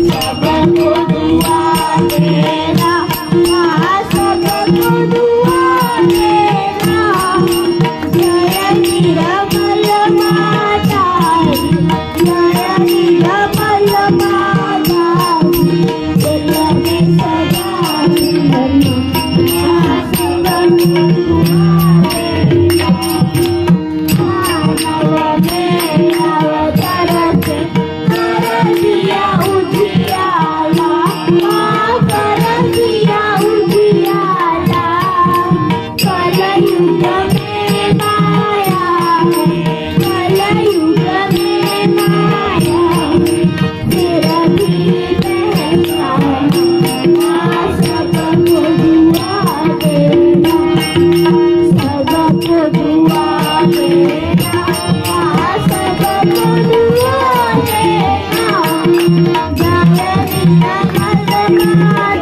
सबको दुआ देना, सबको दुआ देना। जय निर्मल माता, जय निर्मल माता, जगने सदा धर्म, सबको दुआ देना। मानव में अवतार से कर दिया उजियाला, कर दिया उजियाला। कलयुग में माया, कलयुग में माया, तेरा भी पहचाना। सबको दुआ देना, सबको दुआ देना, सबको दुआ देना। जय निर्मल माता।